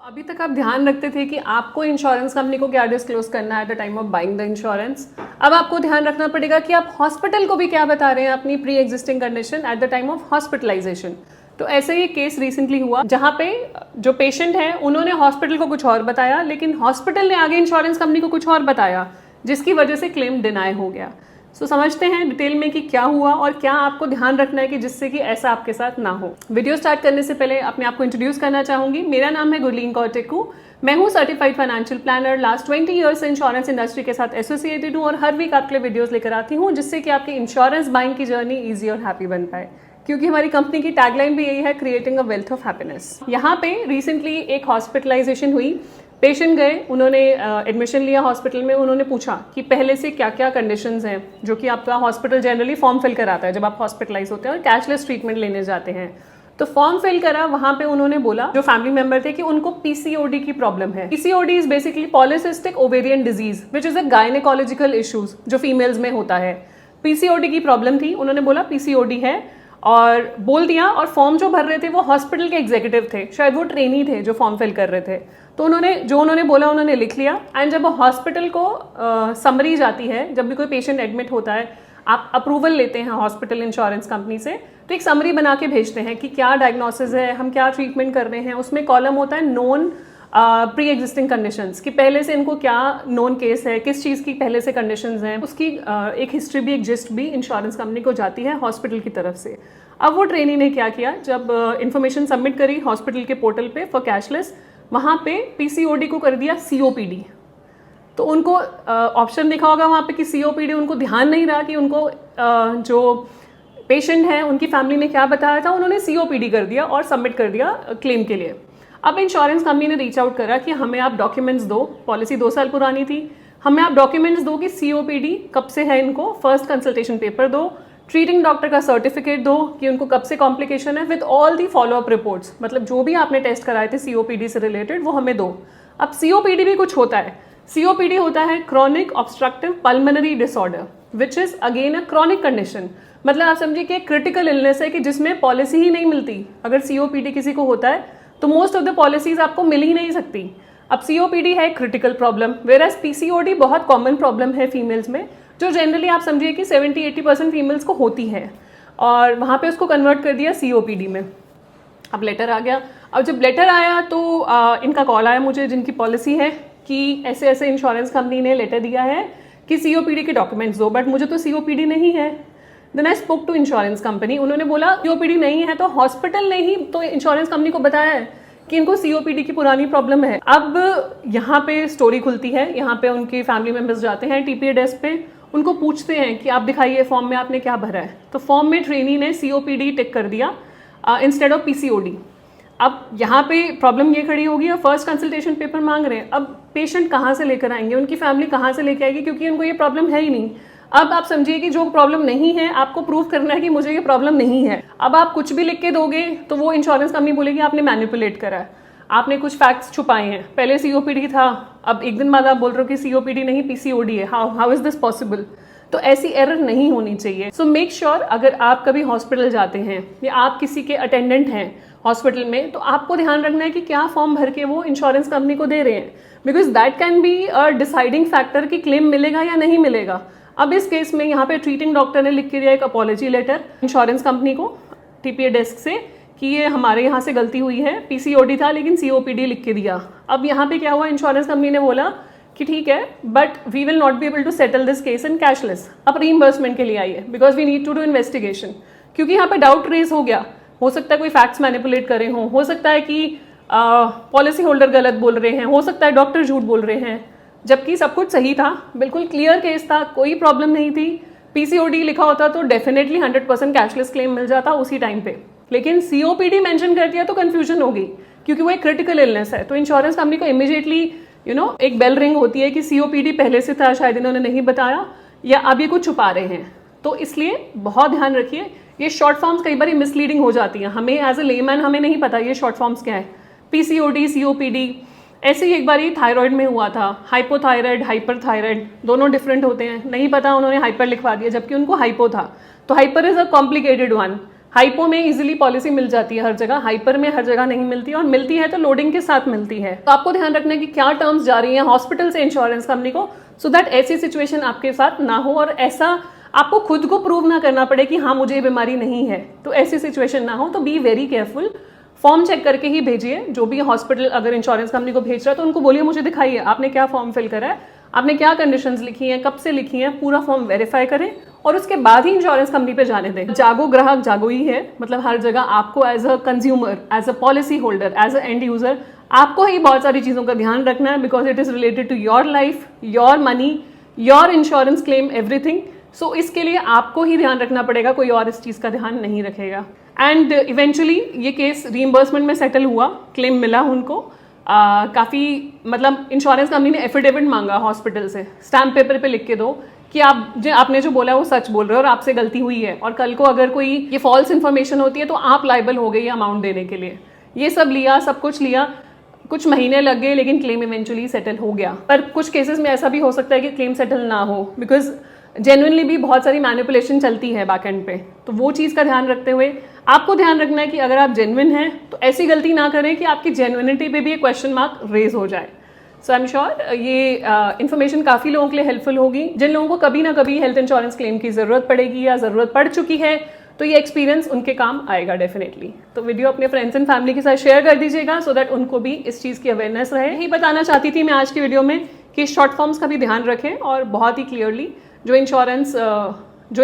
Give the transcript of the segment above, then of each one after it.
अभी तक आप ध्यान रखते थे कि आपको इंश्योरेंस कंपनी को क्या डिस्क्लोज करना है eight the time of buying the insurance. अब आपको ध्यान रखना पड़ेगा कि आप हॉस्पिटल को भी क्या बता रहे हैं अपनी pre existing condition at the time of hospitalization. तो ऐसे ही केस रिसेंटली हुआ जहां पे जो पेशेंट है उन्होंने हॉस्पिटल को कुछ और बताया, लेकिन हॉस्पिटल ने आगे इंश्योरेंस कंपनी को कुछ और बताया, जिसकी वजह से क्लेम डिनाई हो गया। सो समझते हैं डिटेल में कि क्या हुआ और क्या आपको ध्यान रखना है कि जिससे कि ऐसा आपके साथ ना हो। वीडियो स्टार्ट करने से पहले अपने आप को इंट्रोड्यूस करना चाहूंगी। मेरा नाम है गुरलीन कौर टेक्कू। मैं हूँ certified financial planner. Last 20 years से इंश्योरेंस इंडस्ट्री के साथ एसोसिएटेड हूँ और हर वीक आपके लिए वीडियोस लेकर आती हूँ जिससे कि आपकी इंश्योरेंस बाइंग की जर्नी ईजी और हैप्पी बन पाए, क्योंकि हमारी कंपनी की टैगलाइन भी यही है, creating a wealth of happiness. यहाँ पे रिसेंटली एक हॉस्पिटलाइजेशन हुई, पेशेंट गए, उन्होंने एडमिशन लिया हॉस्पिटल में, उन्होंने पूछा कि पहले से क्या क्या कंडीशंस हैं, जो कि आपका हॉस्पिटल जनरली फॉर्म फिल कराता है जब आप हॉस्पिटलाइज होते हैं और कैशलेस ट्रीटमेंट लेने जाते हैं। तो फॉर्म फिल करा, वहां पे उन्होंने बोला जो फैमिली मेंबर थे कि उनको पीसीओडी की प्रॉब्लम है। PCOD is basically polycystic ovarian disease which is a gynaecological issues जो फीमेल्स में होता है। पीसीओडी की प्रॉब्लम थी, उन्होंने बोला पीसीओडी है और बोल दिया। और फॉर्म जो भर रहे थे वो हॉस्पिटल के एग्जीक्यूटिव थे, शायद वो ट्रेनी थे जो फॉर्म फिल कर रहे थे। तो उन्होंने बोला उन्होंने लिख लिया। एंड जब हॉस्पिटल को समरी जाती है, जब भी कोई पेशेंट एडमिट होता है, आप अप्रूवल लेते हैं हॉस्पिटल इंश्योरेंस कंपनी से, तो एक समरी बना के भेजते हैं कि क्या डायग्नोसिस है, हम क्या ट्रीटमेंट कर रहे हैं। उसमें कॉलम होता है नोन प्री एग्जिस्टिंग कंडीशंस, कि पहले से इनको क्या नोन केस है, किस चीज़ की पहले से कंडीशंस हैं, उसकी एक हिस्ट्री भी, एक जिस्ट भी इंश्योरेंस कंपनी को जाती है हॉस्पिटल की तरफ से। अब वो ट्रेनी ने क्या किया, जब इन्फॉर्मेशन सबमिट करी हॉस्पिटल के पोर्टल पे फॉर कैशलेस, वहाँ पे पीसीओडी को कर दिया सीओपीडी। तो उनको ऑप्शन देखा होगा वहाँ पे कि सीओपीडी, उनको ध्यान नहीं रहा कि उनको जो पेशेंट है उनकी फैमिली ने क्या बताया था, उन्होंने सीओपीडी कर दिया और सबमिट कर दिया क्लेम के लिए। अब इंश्योरेंस कंपनी ने रीच आउट करा कि हमें आप डॉक्यूमेंट्स दो, पॉलिसी 2 साल पुरानी थी, हमें आप डॉक्यूमेंट्स दो कि सीओपीडी कब से है, इनको फर्स्ट कंसल्टेशन पेपर दो, ट्रीटिंग डॉक्टर का सर्टिफिकेट दो कि उनको कब से कॉम्प्लिकेशन है, with all the follow up reports, मतलब जो भी आपने टेस्ट कराए थे सीओपीडी से रिलेटेड वो हमें दो। अब सीओपीडी भी कुछ होता है, सीओपीडी होता है chronic obstructive pulmonary disorder which is again a chronic condition. मतलब आप समझिए कि क्रिटिकल इलनेस है कि जिसमें पॉलिसी ही नहीं मिलती। अगर सीओपीडी किसी को होता है तो मोस्ट ऑफ द पॉलिसीज आपको मिल ही नहीं सकती। अब सीओपीडी है क्रिटिकल प्रॉब्लम, वेयरएज पीसीओडी बहुत कॉमन प्रॉब्लम है फीमेल्स में, जो जनरली आप समझिए कि 70-80% फीमेल्स को होती है, और वहाँ पे उसको कन्वर्ट कर दिया सीओपीडी में। अब लेटर आ गया। अब जब लेटर आया तो इनका कॉल आया मुझे, जिनकी पॉलिसी है, कि ऐसे ऐसे इंश्योरेंस कंपनी ने लेटर दिया है कि सीओपीडी के डॉक्यूमेंट्स दो, बट मुझे तो सीओपीडी नहीं है। Then I spoke to insurance company, उन्होंने बोला सीओपीडी नहीं है तो हॉस्पिटल ने ही तो इंश्योरेंस कंपनी को बताया है कि इनको सीओपीडी की पुरानी प्रॉब्लम है। अब यहाँ पे स्टोरी खुलती है, यहाँ पे उनके फैमिली मेंबर्स जाते हैं टीपीए डेस्क पे, उनको पूछते हैं कि आप दिखाइए फॉर्म में आपने क्या भरा है। तो फॉर्म में ट्रेनी ने सीओपीडी टिक कर दिया इंस्टेड ऑफ पीसीओडी। अब यहाँ पे प्रॉब्लम ये खड़ी होगी, अब फर्स्ट कंसल्टेशन पेपर मांग रहे हैं। अब पेशेंट कहाँ से लेकर आएंगे, उनकी फैमिली कहाँ से लेकर आएगी, क्योंकि उनको ये प्रॉब्लम है ही नहीं। अब आप समझिए कि जो प्रॉब्लम नहीं है आपको प्रूव करना है कि मुझे ये प्रॉब्लम नहीं है। अब आप कुछ भी लिख के दोगे तो वो इंश्योरेंस कंपनी बोलेगी आपने मैनिपुलेट करा है, आपने कुछ फैक्ट्स छुपाए हैं, पहले सीओपीडी था, अब एक दिन बाद आप बोल रहे हो कि सीओपीडी नहीं पीसीओडी है। How is this possible? तो ऐसी एरर नहीं होनी चाहिए। सो मेक श्योर अगर आप कभी हॉस्पिटल जाते हैं या आप किसी के अटेंडेंट हैं हॉस्पिटल में, तो आपको ध्यान रखना है कि क्या फॉर्म भर के वो इंश्योरेंस कंपनी को दे रहे हैं, because that can be a deciding factor कि क्लेम मिलेगा या नहीं मिलेगा। अब इस केस में यहाँ पे ट्रीटिंग डॉक्टर ने लिख के दिया एक अपॉलॉजी लेटर इंश्योरेंस कंपनी को टीपीए डेस्क से कि ये हमारे यहाँ से गलती हुई है, पीसीओडी था लेकिन सीओपीडी लिख के दिया। अब यहाँ पे क्या हुआ, इंश्योरेंस कंपनी ने बोला कि ठीक है but we will not be able to settle this case in cashless, अब रीइंबर्समेंट के लिए आइए because we need to do investigation. क्योंकि यहाँ पे डाउट रेज हो गया, हो सकता है कोई फैक्ट्स मैनिपुलेट करे हों, हो सकता है कि पॉलिसी होल्डर गलत बोल रहे हैं, हो सकता है डॉक्टर झूठ बोल रहे हैं, जबकि सब कुछ सही था, बिल्कुल क्लियर केस था, कोई प्रॉब्लम नहीं थी। पीसीओडी लिखा होता तो डेफिनेटली 100% कैशलेस क्लेम मिल जाता उसी टाइम पे, लेकिन सीओपीडी मेंशन कर दिया तो कंफ्यूजन हो गई, क्योंकि वो एक क्रिटिकल इलनेस है। तो इंश्योरेंस कंपनी को इमीडिएटली एक बेल रिंग होती है कि सीओपीडी पहले से था, शायद इन्होंने नहीं बताया या अब ये कुछ छुपा रहे हैं। तो इसलिए बहुत ध्यान रखिए, ये शॉर्ट फॉर्म्स कई बार मिसलीडिंग हो जाती हैं, हमें एज अ लेमैन हमें नहीं पता ये शॉर्ट फॉर्म्स क्या है। पीसीओडी, सीओपीडी, ऐसे ही एक बार ये थायराइड में हुआ था, हाइपोथायराइड, हाइपरथायराइड दोनों डिफरेंट होते हैं, नहीं पता उन्होंने हाइपर लिखवा दिया जबकि उनको हाइपो था। तो hyper is a complicated one, hypo में इजीली पॉलिसी मिल जाती है हर जगह, हाइपर में हर जगह नहीं मिलती, और मिलती है तो लोडिंग के साथ मिलती है। तो आपको ध्यान रखना है कि क्या टर्म्स जा रही हैं हॉस्पिटल से इंश्योरेंस कंपनी को, सो दैट ऐसी सिचुएशन आपके साथ ना हो और ऐसा आपको खुद को प्रूव ना करना पड़े कि हाँ मुझे ये बीमारी नहीं है, तो ऐसी सिचुएशन ना हो। तो be very careful, form check करके ही भेजिए। जो भी हॉस्पिटल अगर इंश्योरेंस कंपनी को भेज रहा है तो उनको बोलिए मुझे दिखाइए आपने क्या फॉर्म फिल करा है, आपने क्या कंडीशंस लिखी हैं, कब से लिखी हैं, पूरा फॉर्म वेरीफाई करें और उसके बाद ही इंश्योरेंस कंपनी पे जाने दें। जागो ग्राहक जागो ही है, मतलब हर जगह आपको as a consumer, as a policy holder, as a end user आपको ही बहुत सारी चीज़ों का ध्यान रखना है, because it is related to your life, your money, your insurance claim, everything. So इसके लिए आपको ही ध्यान रखना पड़ेगा, कोई और इस चीज़ का ध्यान नहीं रखेगा। एंड इवेंचुअली ये केस रीइंबर्समेंट में सेटल हुआ, क्लेम मिला उनको। काफ़ी मतलब इंश्योरेंस कंपनी ने एफिडेविट मांगा हॉस्पिटल से, स्टैम्प पेपर पे लिख के दो कि आपने जो बोला वो सच बोल रहे हो और आपसे गलती हुई है, और कल को अगर कोई ये फॉल्स इन्फॉर्मेशन होती है तो आप लाइबल हो गई अमाउंट देने के लिए। ये सब लिया, सब कुछ लिया, कुछ महीने लग गए, लेकिन क्लेम इवेंचुअली सेटल हो गया। पर कुछ केसेस में ऐसा भी हो सकता है कि क्लेम सेटल ना हो, बिकॉज जेन्युइनली भी बहुत सारी मैनिपुलेशन चलती है बैक एंड पे। तो वो चीज़ का ध्यान रखते हुए आपको ध्यान रखना है कि अगर आप जेन्युइन हैं तो ऐसी गलती ना करें कि आपकी जेन्युइनिटी पे भी एक क्वेश्चन मार्क रेज हो जाए। सो आई एम श्योर ये इन्फॉर्मेशन काफ़ी लोगों के लिए हेल्पफुल होगी। जिन लोगों को कभी ना कभी हेल्थ इंश्योरेंस क्लेम की ज़रूरत पड़ेगी या ज़रूरत पड़ चुकी है, तो ये एक्सपीरियंस उनके काम आएगा डेफिनेटली। तो वीडियो अपने फ्रेंड्स एंड फैमिली के साथ शेयर कर दीजिएगा, सो दैट उनको भी इस चीज़ की अवेयरनेस रहे। यही बताना चाहती थी मैं आज की वीडियो में कि शॉर्ट फॉर्म्स का भी ध्यान रखें और बहुत ही क्लियरली जो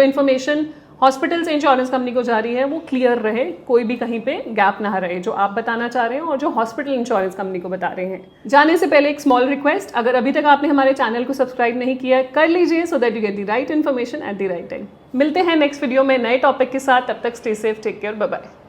इन्फॉर्मेशन हॉस्पिटल से इंश्योरेंस कंपनी को जा रही है वो क्लियर रहे, कोई भी कहीं पे गैप ना रहे, जो आप बताना चाह रहे हैं और जो हॉस्पिटल इंश्योरेंस कंपनी को बता रहे हैं। जाने से पहले एक स्मॉल रिक्वेस्ट, अगर अभी तक आपने हमारे चैनल को सब्सक्राइब नहीं किया है, कर लीजिए, so that you get the right information at the right time. मिलते हैं नेक्स्ट वीडियो में नए टॉपिक के साथ, तब तक stay safe, take care, bye bye.